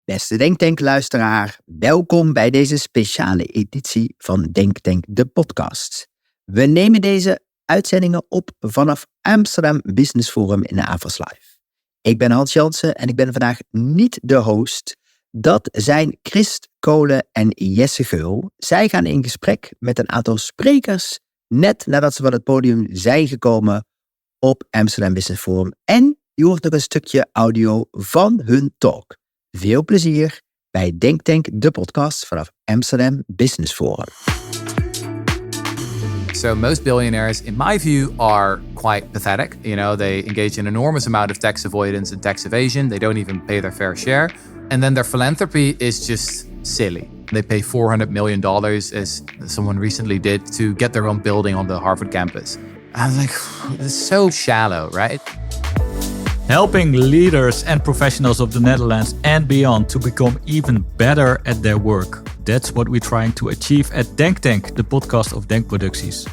Beste DenkTank-luisteraar, welkom bij deze speciale editie van DenkTank, de podcast. We nemen deze uitzendingen op vanaf Amsterdam Business Forum in Amerslive. Ik ben Hans Jansen en ik ben vandaag niet de host. Dat zijn Christ Kolen en Jesse Geul. Zij gaan in gesprek met een aantal sprekers net nadat ze van het podium zijn gekomen op Amsterdam Business Forum. En je hoort nog een stukje audio van hun talk. Veel plezier bij DenkTank, de podcast vanaf Amsterdam Business Forum. So most billionaires, in my view, are quite pathetic. You know, they engage in an enormous amount of tax avoidance and tax evasion. They don't even pay their fair share. And then their philanthropy is just silly. They pay $400 million, as someone recently did, to get their own building on the Harvard campus. I was like, it's so shallow, right? Helping leaders and professionals of the Netherlands and beyond to become even better at their work. That's what we're trying to achieve at DenkTank, the podcast of DenkProducties.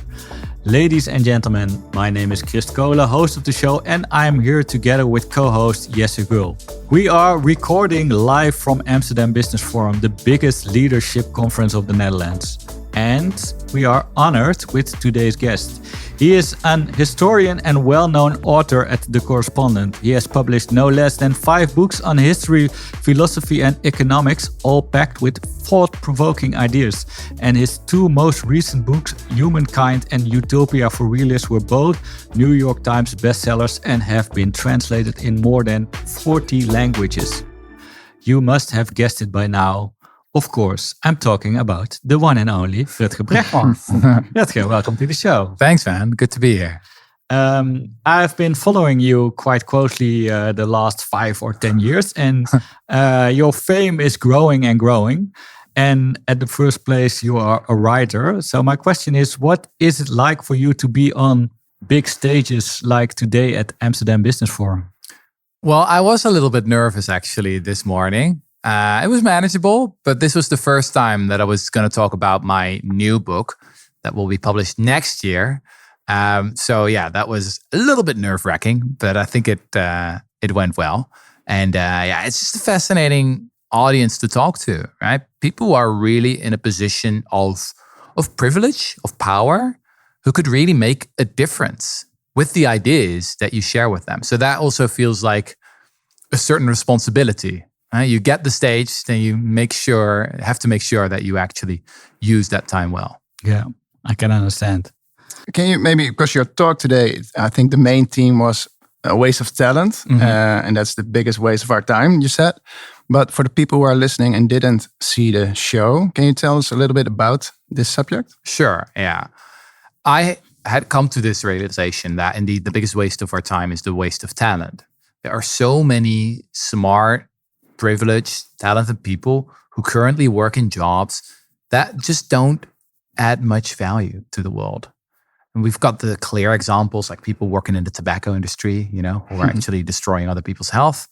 Ladies and gentlemen, my name is Christ Kolen, host of the show, and I'm here together with co-host Jesse Geul. We are recording live from Amsterdam Business Forum, the biggest leadership conference of the Netherlands. And we are honored with today's guest. He is an historian and well-known author at The Correspondent. He has published no less than 5 books on history, philosophy and economics, all packed with thought-provoking ideas. And his 2 most recent books, Humankind and Utopia for Realists, were both New York Times bestsellers and have been translated in more than 40 languages. You must have guessed it by now. Of course, I'm talking about the one and only Rutger Bregman. Rutger, welcome to the show. Thanks, man. Good to be here. I've been following you quite closely the last 5 or 10 years, and your fame is growing and growing. And at the first place, you are a writer. So my question is, what is it like for you to be on big stages like today at Amsterdam Business Forum? Well, I was a little bit nervous actually this morning. It was manageable, but this was the first time that I was going to talk about my new book that will be published next year. So yeah, that was a little bit nerve-wracking, but I think it went well. And yeah, it's just a fascinating audience to talk to, right? People who are really in a position of privilege, of power, who could really make a difference with the ideas that you share with them. So that also feels like a certain responsibility. You get the stage, then you have to make sure that you actually use that time well. Yeah, I can understand. Can you maybe, because your talk today, I think the main theme was a waste of talent, and that's the biggest waste of our time, you said. But for the people who are listening and didn't see the show, can you tell us a little bit about this subject? Sure, yeah. I had come to this realization that indeed the biggest waste of our time is the waste of talent. There are so many smart, privileged, talented people who currently work in jobs that just don't add much value to the world. And we've got the clear examples like people working in the tobacco industry, you know, who are actually destroying other people's health.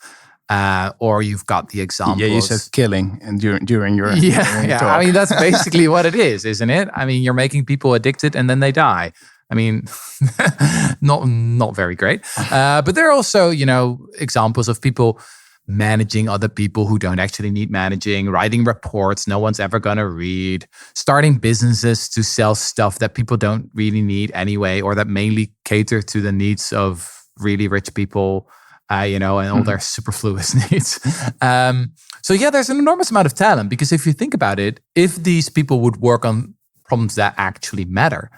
Or you've got the examples. Yeah, you said killing and during your talk. I mean, that's basically what it is, isn't it? I mean, you're making people addicted and then they die. I mean, not very great. But there are also, you know, examples of people managing other people who don't actually need managing, writing reports no one's ever going to read, starting businesses to sell stuff that people don't really need anyway, or that mainly cater to the needs of really rich people, you know, and all their superfluous needs. So yeah, there's an enormous amount of talent, because if you think about it, if these people would work on problems that actually matter,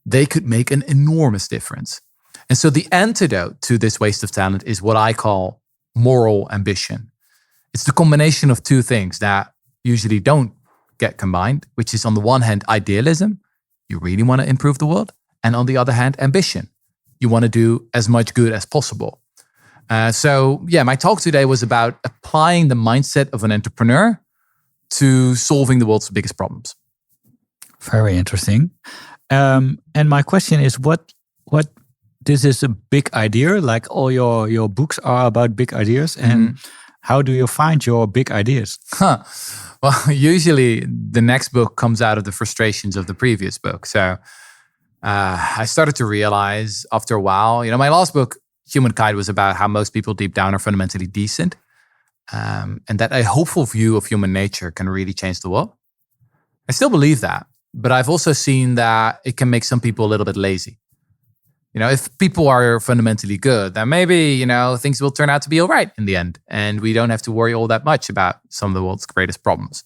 they could make an enormous difference. And so the antidote to this waste of talent is what I call moral ambition. It's the combination of 2 things that usually don't get combined, which is on the one hand, idealism. You really want to improve the world. And on the other hand, ambition. You want to do as much good as possible. So yeah, my talk today was about applying the mindset of an entrepreneur to solving the world's biggest problems. Very interesting. And my question is, what this is a big idea, like all your books are about big ideas. And how do you find your big ideas? Well, usually the next book comes out of the frustrations of the previous book. So I started to realize after a while, you know, my last book, Humankind, was about how most people deep down are fundamentally decent. and that a hopeful view of human nature can really change the world. I still believe that, but I've also seen that it can make some people a little bit lazy. If people are fundamentally good, then maybe, things will turn out to be all right in the end. And we don't have to worry all that much about some of the world's greatest problems.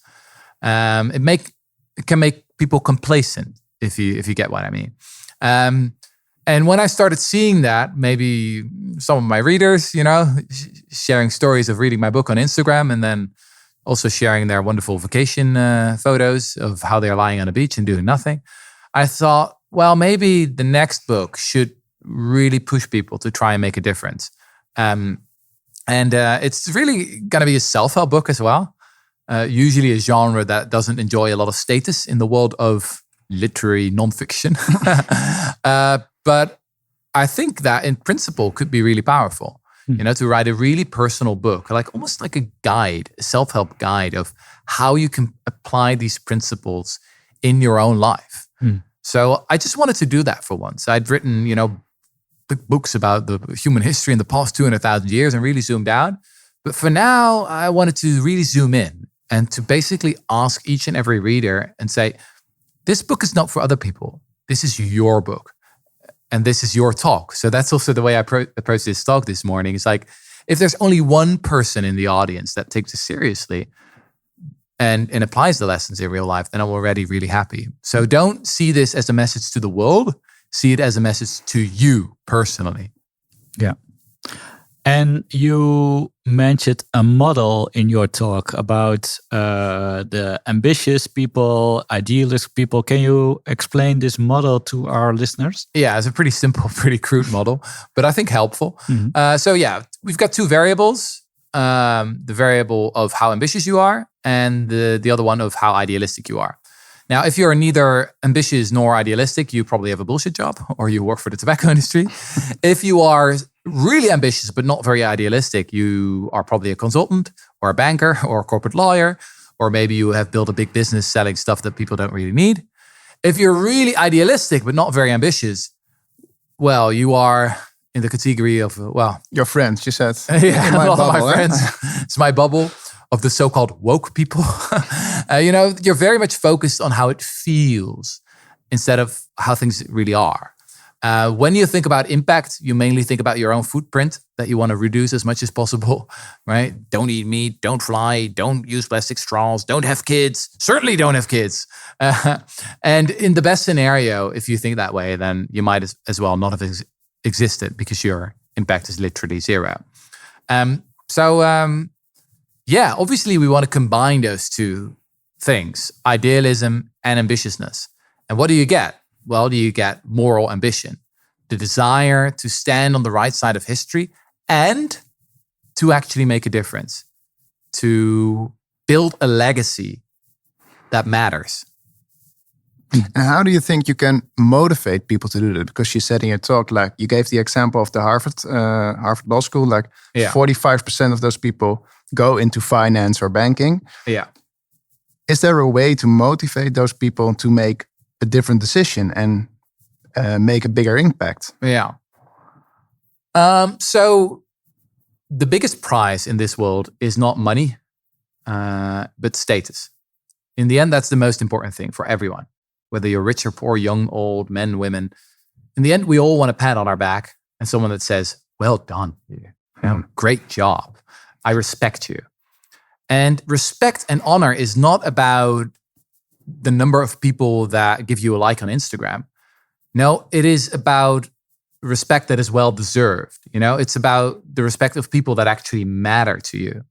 It can make people complacent, if you get what I mean. And when I started seeing that, maybe some of my readers, sharing stories of reading my book on Instagram, and then also sharing their wonderful vacation photos of how they're lying on a beach and doing nothing, I thought, well, maybe the next book should really push people to try and make a difference. And it's really going to be a self-help book as well. Usually a genre that doesn't enjoy a lot of status in the world of literary nonfiction. But I think that in principle could be really powerful. To write a really personal book, almost like a guide, a self-help guide of how you can apply these principles in your own life. So I just wanted to do that for once. I'd written, big books about the human history in the past 200,000 years and really zoomed out. But for now, I wanted to really zoom in and to basically ask each and every reader and say, this book is not for other people. This is your book. And this is your talk. So that's also the way I approached this talk this morning. It's like, if there's only one person in the audience that takes this seriously and applies the lessons in real life, then I'm already really happy. So don't see this as a message to the world. See it as a message to you personally. Yeah. And you mentioned a model in your talk about the ambitious people, idealist people. Can you explain this model to our listeners? Yeah, it's a pretty simple, pretty crude model, but I think helpful. So yeah, we've got two variables. The variable of how ambitious you are and the other one of how idealistic you are. Now, if you're neither ambitious nor idealistic, you probably have a bullshit job or you work for the tobacco industry. If you are really ambitious but not very idealistic, you are probably a consultant or a banker or a corporate lawyer, or maybe you have built a big business selling stuff that people don't really need. If you're really idealistic but not very ambitious, well, you are in the category of, your friends, you said. Yeah, a lot of my friends. It's my bubble of the so-called woke people. You're very much focused on how it feels instead of how things really are. When you think about impact, you mainly think about your own footprint that you want to reduce as much as possible, right? Don't eat meat, don't fly, don't use plastic straws, don't have kids, certainly don't have kids. And in the best scenario, if you think that way, then you might as well not have existed because your impact is literally zero. Yeah, obviously we want to combine those two things, idealism and ambitiousness. And what do you get? Well, you get moral ambition, the desire to stand on the right side of history and to actually make a difference, to build a legacy that matters. And how do you think you can motivate people to do that? Because you said in your talk, you gave the example of the Harvard Law School, 45% of those people go into finance or banking. Yeah. Is there a way to motivate those people to make a different decision and make a bigger impact? Yeah. So the biggest prize in this world is not money, but status. In the end, that's the most important thing for everyone. Whether you're rich or poor, young, old, men, women. In the end, we all want a pat on our back and someone that says, well done, great job. I respect you. And respect and honor is not about the number of people that give you a like on Instagram. No, it is about respect that is well deserved. It's about the respect of people that actually matter to you.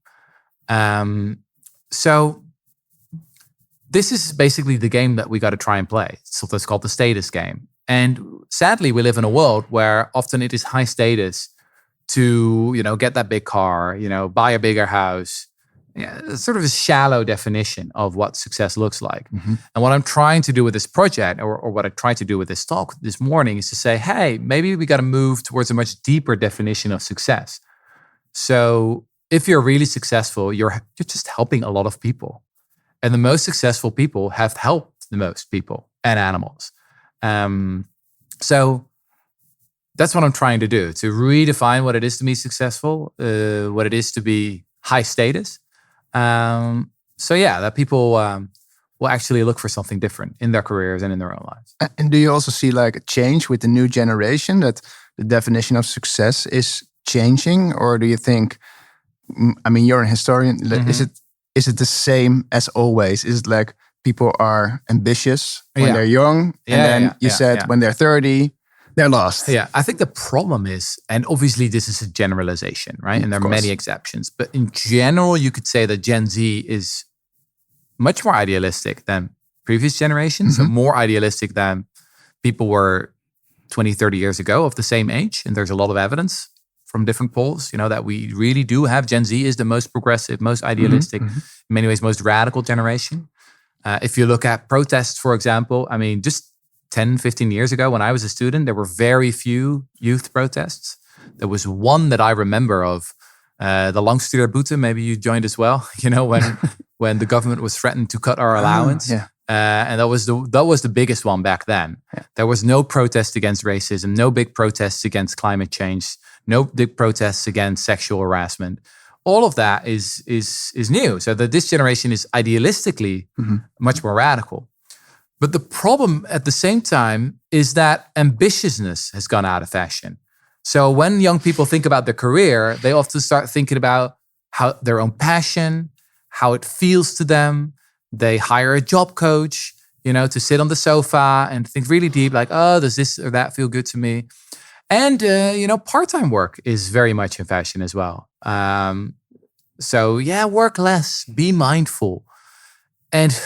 So this is basically the game that we got to try and play. It's what's called the status game. And sadly, we live in a world where often it is high status to, get that big car, buy a bigger house. Yeah, it's sort of a shallow definition of what success looks like. Mm-hmm. And what I'm trying to do with this project, or what I tried to do with this talk this morning, is to say, hey, maybe we got to move towards a much deeper definition of success. So if you're really successful, you're just helping a lot of people. And the most successful people have helped the most people and animals. So that's what I'm trying to do, to redefine what it is to be successful, what it is to be high status. So yeah, that people will actually look for something different in their careers and in their own lives. And do you also see like a change with the new generation, that the definition of success is changing? Or do you think, I mean, you're a historian, is it the same as always? Is it like people are ambitious when they're young, and then you said when they're 30, they're lost? Yeah, I think the problem is, and obviously this is a generalization, right? And there are many exceptions, but in general, you could say that Gen Z is much more idealistic than previous generations, and more idealistic than people were 20, 30 years ago of the same age. And there's a lot of evidence from different polls, that we really do have. Gen Z is the most progressive, most idealistic, in many ways, most radical generation. If you look at protests, for example, I mean, just 10, 15 years ago when I was a student, there were very few youth protests. There was one that I remember of, the Langstuderbute, maybe you joined as well, when the government was threatened to cut our allowance. And that was the biggest one back then. There was no protest against racism, no big protests against climate change, no big protests against sexual harassment. All of that is new. So that this generation is idealistically much more radical. But the problem at the same time is that ambitiousness has gone out of fashion. So when young people think about their career, they often start thinking about how their own passion, how it feels to them. They hire a job coach, to sit on the sofa and think really deep, like, oh, does this or that feel good to me? And, part-time work is very much in fashion as well. So yeah, work less, be mindful. And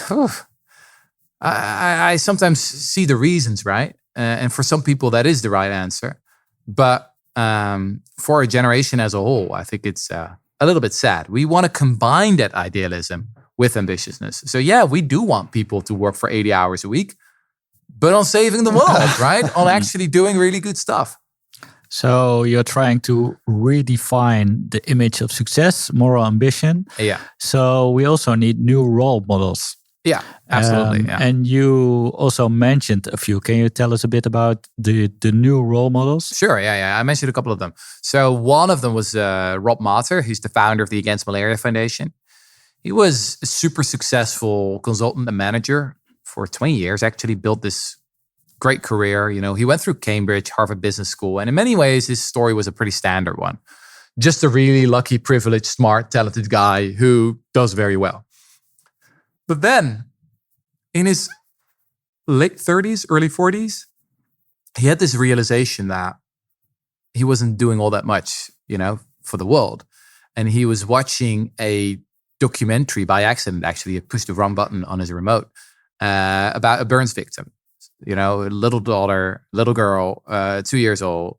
I sometimes see the reasons, right? And for some people, that is the right answer. But for a generation as a whole, I think it's a little bit sad. We want to combine that idealism with ambitiousness. So yeah, we do want people to work for 80 hours a week, but on saving the world, right? On actually doing really good stuff. So you're trying to redefine the image of success, moral ambition. Yeah. So we also need new role models. Yeah, absolutely. And you also mentioned a few. Can you tell us a bit about the new role models? Sure, yeah. I mentioned a couple of them. So one of them was Rob Mater. He's the founder of the Against Malaria Foundation. He was a super successful consultant and manager for 20 years, actually built this great career. He went through Cambridge, Harvard Business School, and in many ways, his story was a pretty standard one. Just a really lucky, privileged, smart, talented guy who does very well. But then, in his late 30s, early 40s, he had this realization that he wasn't doing all that much, for the world. And he was watching a documentary by accident, actually. He pushed the wrong button on his remote, about a burns victim. A little girl, 2 years old,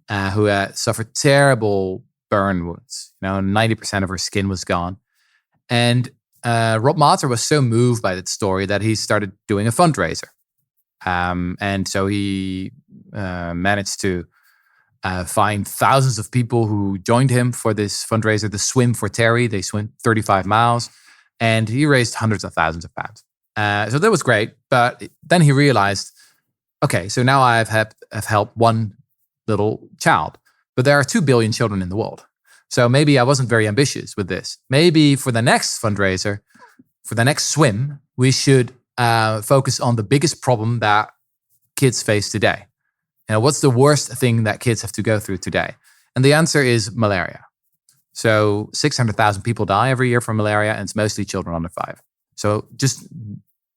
who had suffered terrible burn wounds. 90% of her skin was gone. And Rob Mater was so moved by that story that he started doing a fundraiser. And so he managed to find thousands of people who joined him for this fundraiser, the Swim for Terry. They swim 35 miles, and he raised hundreds of thousands of pounds. So that was great. But then he realized, okay, so now I've helped one little child, but there are 2 billion children in the world. So maybe I wasn't very ambitious with this. Maybe for the next fundraiser, for the next swim, we should focus on the biggest problem that kids face today. What's the worst thing that kids have to go through today? And the answer is malaria. So 600,000 people die every year from malaria, and it's mostly children under 5. So just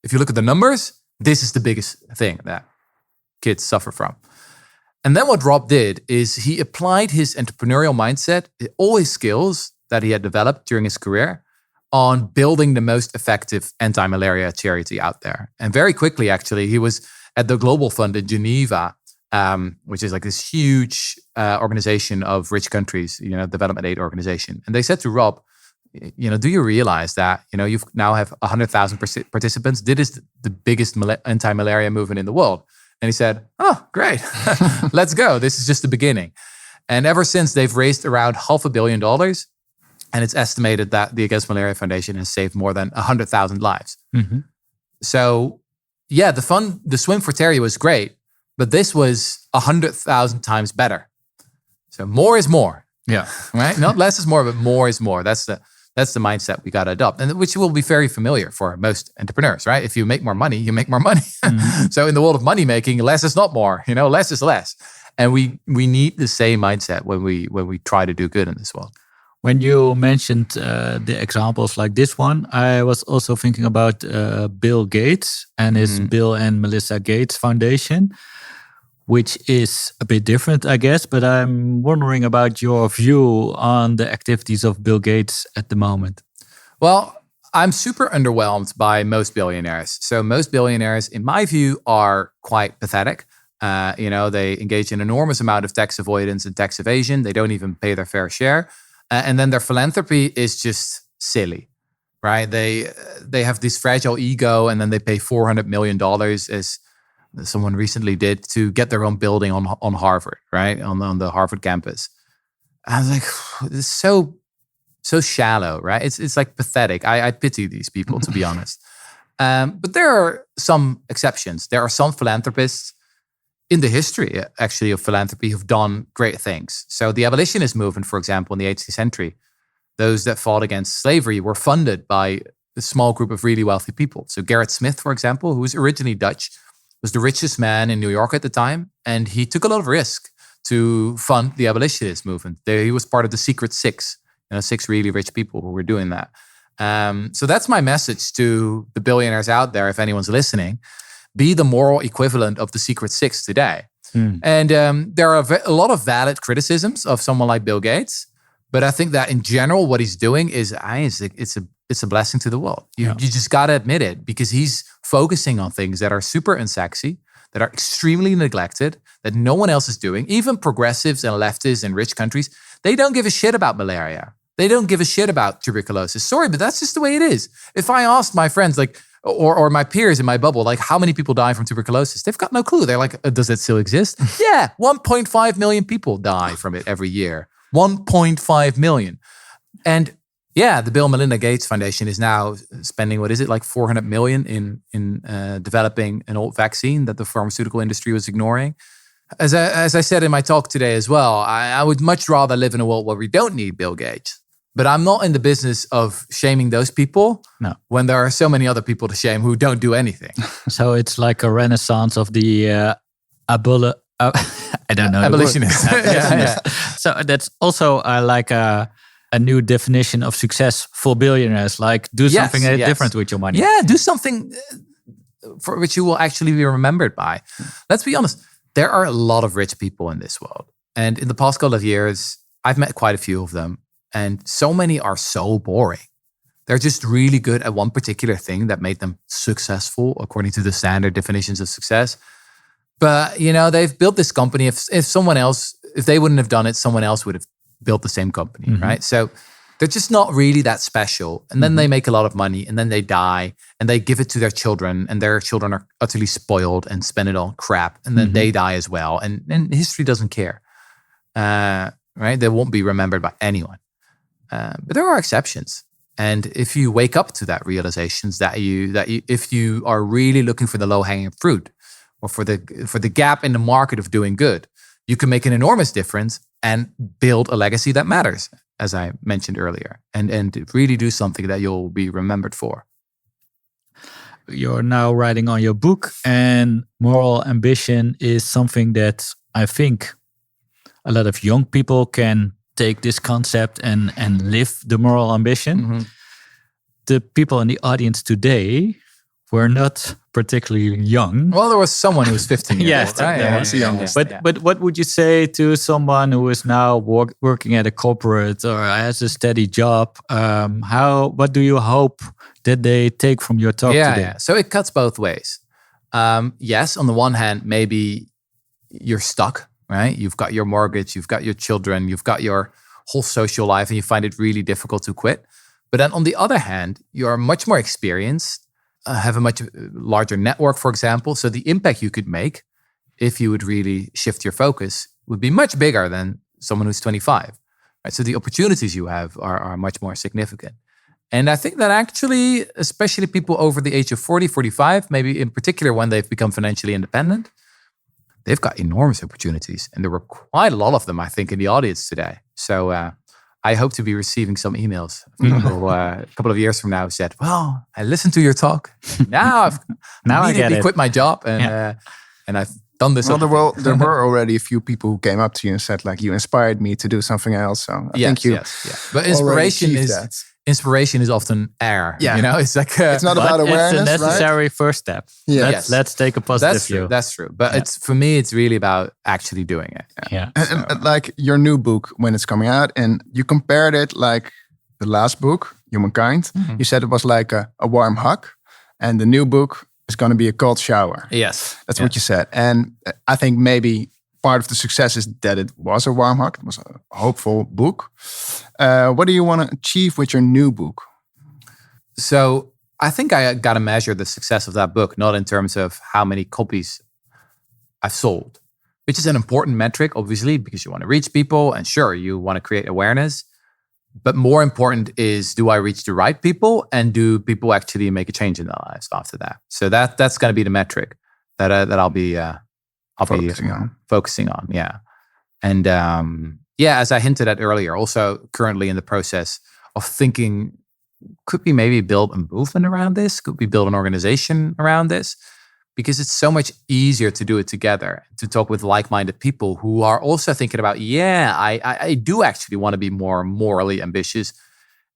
if you look at the numbers, this is the biggest thing that kids suffer from. And then what Rob did is he applied his entrepreneurial mindset, all his skills that he had developed during his career, on building the most effective anti-malaria charity out there. And very quickly, actually, he was at the Global Fund in Geneva, which is like this huge organization of rich countries, development aid organization. And they said to Rob, do you realize that, you now have 100,000 participants? This is the biggest anti-malaria movement in the world. And he said, oh, great. Let's go. This is just the beginning. And ever since, they've raised around $500 million. And it's estimated that the Against Malaria Foundation has saved more than 100,000 lives. Mm-hmm. So yeah, the Swim for Terry was great, but this was 100,000 times better. So more is more. Yeah. Right? Not less is more, but more is more. That's the mindset we got to adopt, and which will be very familiar for most entrepreneurs, right? If you make more money, you make more money. So in the world of money making, less is not more. Less is less, and we need the same mindset when we try to do good in this world. When you mentioned the examples like this one, I was also thinking about Bill Gates and his Bill and Melinda Gates Foundation, which is a bit different, I guess. But I'm wondering about your view on the activities of Bill Gates at the moment. Well, I'm super underwhelmed by most billionaires. So most billionaires, in my view, are quite pathetic. They engage in an enormous amount of tax avoidance and tax evasion. They don't even pay their fair share. And then their philanthropy is just silly, right? They have this fragile ego, and then they pay $400 million, as someone recently did, to get their own building on Harvard, right? On the Harvard campus. I was like, it's so shallow, right? It's like pathetic. I pity these people, to be honest. But there are some exceptions. There are some philanthropists in the history, actually, of philanthropy who've done great things. So the abolitionist movement, for example, in the 18th century, those that fought against slavery were funded by a small group of really wealthy people. So Gerrit Smith, for example, who was originally Dutch, was the richest man in New York at the time. And he took a lot of risk to fund the abolitionist movement. He was part of the Secret Six, 6 really rich people who were doing that. So that's my message to the billionaires out there, if anyone's listening. Be the moral equivalent of the Secret Six today. And there are a lot of valid criticisms of someone like Bill Gates, but I think that in general, what he's doing is it's a blessing to the world. You just got to admit it, because he's focusing on things that are super unsexy, that are extremely neglected, that no one else is doing. Even progressives and leftists in rich countries, they don't give a shit about malaria. They don't give a shit about tuberculosis. Sorry, but that's just the way it is. If I asked my friends, or my peers in my bubble, how many people die from tuberculosis? They've got no clue. They're like, does it still exist? Yeah, 1.5 million people die from it every year. 1.5 million. And yeah, the Bill and Melinda Gates Foundation is now spending, $400 million in developing an old vaccine that the pharmaceutical industry was ignoring. As I said in my talk today as well, I would much rather live in a world where we don't need Bill Gates. But I'm not in the business of shaming those people when there are so many other people to shame who don't do anything. So it's like a renaissance of the I don't know. Abolitionist. Yeah. So that's also like a new definition of success for billionaires. Like do something different with your money. Yeah, do something for which you will actually be remembered by. Let's be honest. There are a lot of rich people in this world. And in the past couple of years, I've met quite a few of them. And so many are so boring. They're just really good at one particular thing that made them successful according to the standard definitions of success. But, they've built this company. If they wouldn't have done it, someone else would have built the same company, right? So they're just not really that special. And then they make a lot of money, and then they die, and they give it to their children, and their children are utterly spoiled and spend it on crap. And then they die as well. And history doesn't care, right? They won't be remembered by anyone. But there are exceptions. And if you wake up to that realization, if you are really looking for the low-hanging fruit, or for the gap in the market of doing good, you can make an enormous difference and build a legacy that matters, as I mentioned earlier, and really do something that you'll be remembered for. You're now writing on your book, and moral ambition is something that I think a lot of young people can take this concept and live the moral ambition. The people in the audience today were not particularly young. Well, there was someone who was 15 years old. Yes, right? But what would you say to someone who is now working at a corporate or has a steady job? What do you hope that they take from your talk today? Yeah. So it cuts both ways. Yes, on the one hand, maybe you're stuck, right? You've got your mortgage, you've got your children, you've got your whole social life, and you find it really difficult to quit. But then on the other hand, you're much more experienced, have a much larger network, for example. So the impact you could make if you would really shift your focus would be much bigger than someone who's 25. Right? So the opportunities you have are much more significant. And I think that actually, especially people over the age of 40, 45, maybe in particular when they've become financially independent, they've got enormous opportunities. And there were quite a lot of them, I think, in the audience today. So I hope to be receiving some emails from people a couple of years from now who said, well, I listened to your talk. Now I've I get it. quit my job and I've done this. Well, there were already a few people who came up to you and said, like, you inspired me to do something else. So I think you But inspiration is often air. Yeah. You know, it's like it's not about awareness. It's a necessary first step. Yeah. Let's take a positive view. That's true. But it's for me, it's really about actually doing it. Yeah. And like your new book when it's coming out, and you compared it like the last book, Humankind. Mm-hmm. You said it was like a warm hug, and the new book is going to be a cold shower. Yes, that's what you said. And I think maybe part of the success is that it was a warm hug. It was a hopeful book. What do you want to achieve with your new book? So I think I got to measure the success of that book, not in terms of how many copies I've sold, which is an important metric, obviously, because you want to reach people. And sure, you want to create awareness. But more important is, do I reach the right people? And do people actually make a change in their lives after that? So that's going to be the metric that I'll be focusing on. Yeah. And as I hinted at earlier, also currently in the process of thinking, could we maybe build a movement around this? Could we build an organization around this? Because it's so much easier to do it together, to talk with like-minded people who are also thinking about, I do actually want to be more morally ambitious.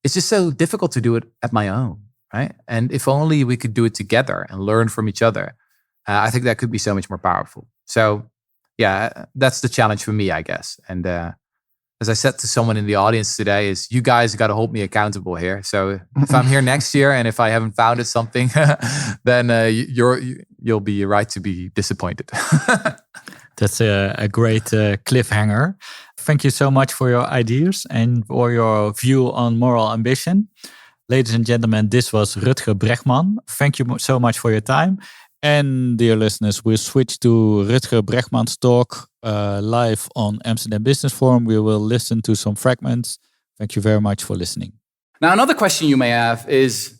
It's just so difficult to do it at my own, right? And if only we could do it together and learn from each other, I think that could be so much more powerful. So yeah, that's the challenge for me, I guess. And as I said to someone in the audience today, is you guys got to hold me accountable here. So if I'm here next year and if I haven't founded something, then you'll be right to be disappointed. That's a great cliffhanger. Thank you so much for your ideas and for your view on moral ambition. Ladies and gentlemen, this was Rutger Bregman. Thank you so much for your time. And dear listeners, we'll switch to Rutger Bregman's talk live on Amsterdam Business Forum. We will listen to some fragments. Thank you very much for listening. Now, another question you may have is,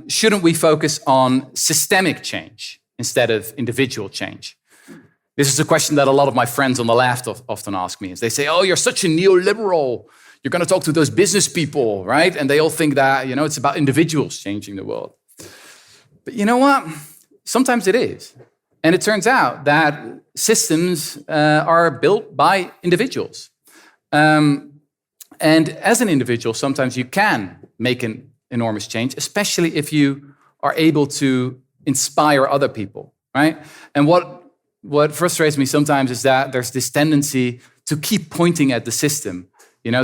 shouldn't we focus on systemic change instead of individual change? This is a question that a lot of my friends on the left often ask me. Is they say, oh, you're such a neoliberal. You're going to talk to those business people, right? And they all think that, it's about individuals changing the world. But you know what? Sometimes it is. And it turns out that systems are built by individuals. And as an individual, sometimes you can make an enormous change, especially if you are able to inspire other people, right? And what frustrates me sometimes is that there's this tendency to keep pointing at the system,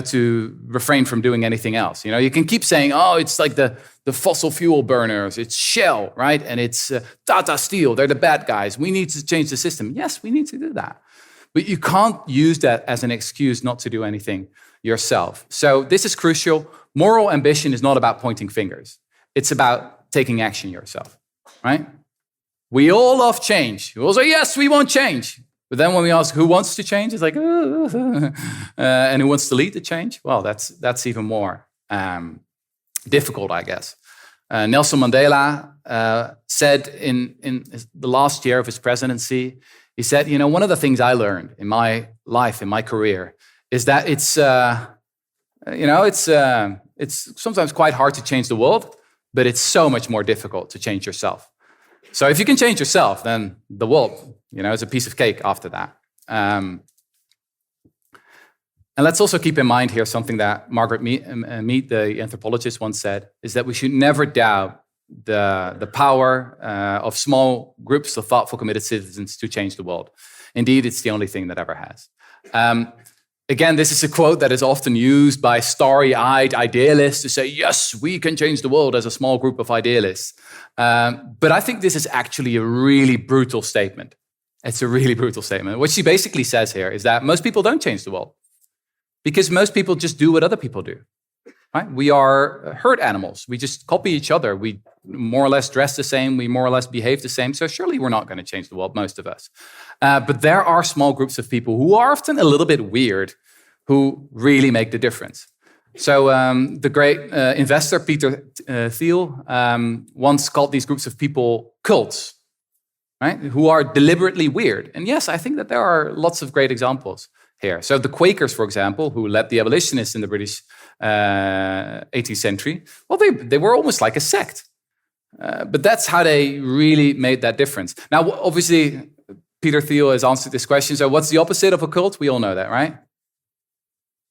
to refrain from doing anything else. You can keep saying, oh, it's like the fossil fuel burners, it's Shell, right? And it's Tata Steel, they're the bad guys. We need to change the system. Yes, we need to do that. But you can't use that as an excuse not to do anything yourself. So this is crucial. Moral ambition is not about pointing fingers. It's about taking action yourself, right? We all love change. We all say, yes, we want change. But then when we ask who wants to change, it's like, and who wants to lead the change? Well, that's even more difficult, I guess. Nelson Mandela said in the last year of his presidency, he said, one of the things I learned in my life, in my career, is that it's sometimes quite hard to change the world, but it's so much more difficult to change yourself. So if you can change yourself, then the world, is a piece of cake after that. And let's also keep in mind here something that Margaret Mead, the anthropologist, once said, is that we should never doubt the power of small groups of thoughtful, committed citizens to change the world. Indeed, it's the only thing that ever has. Again, this is a quote that is often used by starry-eyed idealists to say, yes, we can change the world as a small group of idealists. But I think this is actually a really brutal statement. It's a really brutal statement. What she basically says here is that most people don't change the world because most people just do what other people do. Right? We are herd animals. We just copy each other. We more or less dress the same. We more or less behave the same. So surely we're not going to change the world, most of us. But there are small groups of people who are often a little bit weird who really make the difference. So the great investor, Peter Thiel, once called these groups of people cults, right? Who are deliberately weird. And yes, I think that there are lots of great examples here. So the Quakers, for example, who led the abolitionists in the British 18th century, well, they were almost like a sect. But that's how they really made that difference. Now, obviously, Peter Thiel has answered this question. So what's the opposite of a cult? We all know that, right?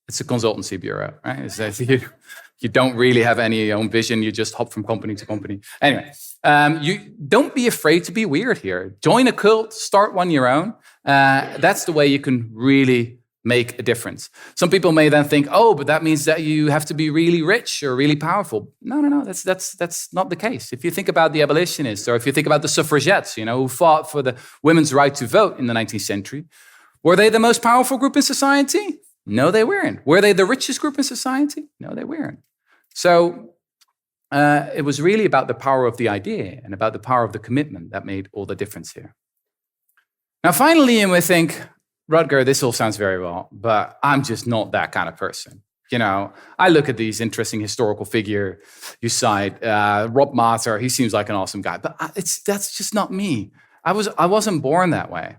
It's a consultancy bureau, right? It's you don't really have any own vision. You just hop from company to company. Anyway, you don't be afraid to be weird here. Join a cult, start one your own. That's the way you can really make a difference. Some people may then think, oh, but that means that you have to be really rich or really powerful. No, that's not the case. If you think about the abolitionists, or if you think about the suffragettes, who fought for the women's right to vote in the 19th century, were they the most powerful group in society? No, they weren't. Were they the richest group in society? No, they weren't. So it was really about the power of the idea and about the power of the commitment that made all the difference here. Now, finally, you may think, Rutger, this all sounds very well, but I'm just not that kind of person. I look at these interesting historical figure you cite, Rob Mater, he seems like an awesome guy, but that's just not me. I wasn't born that way.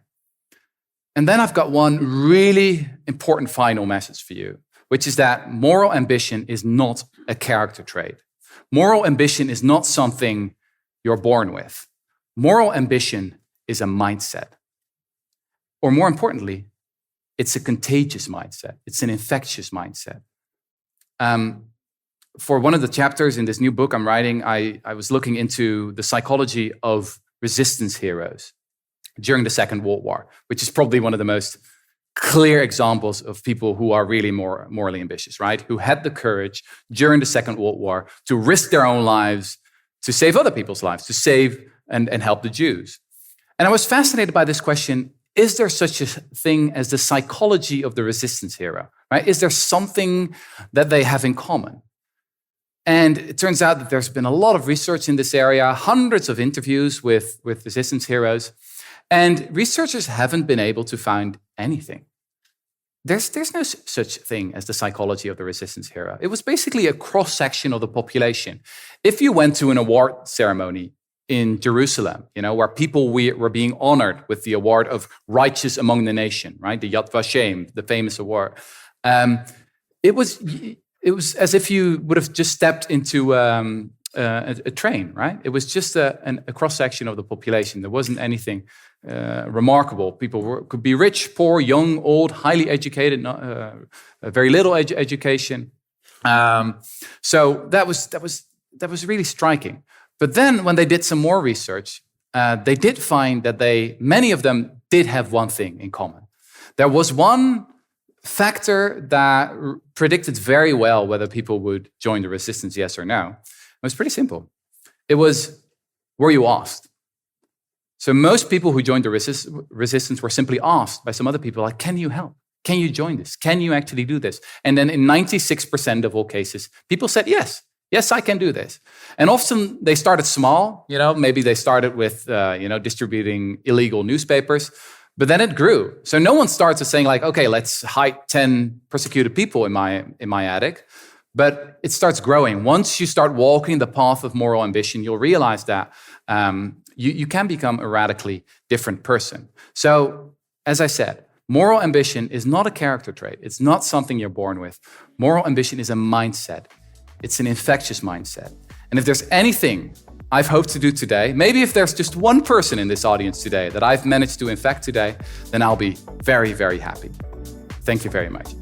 And then I've got one really important final message for you, which is that moral ambition is not a character trait. Moral ambition is not something you're born with. Moral ambition is a mindset. Or more importantly, it's a contagious mindset. It's an infectious mindset. For one of the chapters in this new book I'm writing, I was looking into the psychology of resistance heroes during the Second World War, which is probably one of the most clear examples of people who are really morally ambitious, right? Who had the courage during the Second World War to risk their own lives to save other people's lives, to save and help the Jews. And I was fascinated by this question, is there such a thing as the psychology of the resistance hero, right? Is there something that they have in common? And it turns out that there's been a lot of research in this area, hundreds of interviews with resistance heroes, and researchers haven't been able to find anything. There's no such thing as the psychology of the resistance hero. It was basically a cross-section of the population. If you went to an award ceremony in Jerusalem, where people were being honored with the award of Righteous Among the Nation, right? The Yad Vashem, the famous award. It was as if you would have just stepped into a train, right? It was just a cross-section of the population. There wasn't anything remarkable. People could be rich, poor, young, old, highly educated, very little education. So that was really striking. But then when they did some more research, they did find that many of them did have one thing in common. There was one factor that predicted very well whether people would join the resistance, yes or no. It was pretty simple. It was, were you asked? So most people who joined the resistance were simply asked by some other people, like, can you help? Can you join this? Can you actually do this? And then in 96% of all cases, people said, yes, I can do this. And often they started small, maybe they started with, distributing illegal newspapers, but then it grew. So no one starts with saying like, okay, let's hide 10 persecuted people in my attic. But it starts growing. Once you start walking the path of moral ambition, you'll realize that you can become a radically different person. So, as I said, moral ambition is not a character trait. It's not something you're born with. Moral ambition is a mindset. It's an infectious mindset. And if there's anything I've hoped to do today, maybe if there's just one person in this audience today that I've managed to infect today, then I'll be very, very happy. Thank you very much.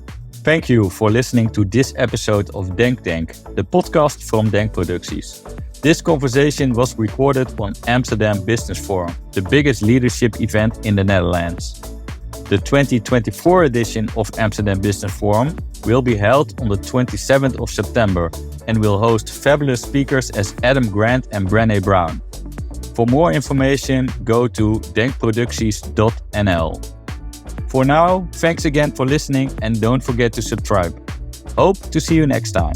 Thank you for listening to this episode of DenkTank, the podcast from DenkProducties. This conversation was recorded on Amsterdam Business Forum, the biggest leadership event in the Netherlands. The 2024 edition of Amsterdam Business Forum will be held on the 27th of September and will host fabulous speakers as Adam Grant and Brené Brown. For more information, go to denkproducties.nl. For now, thanks again for listening and don't forget to subscribe. Hope to see you next time.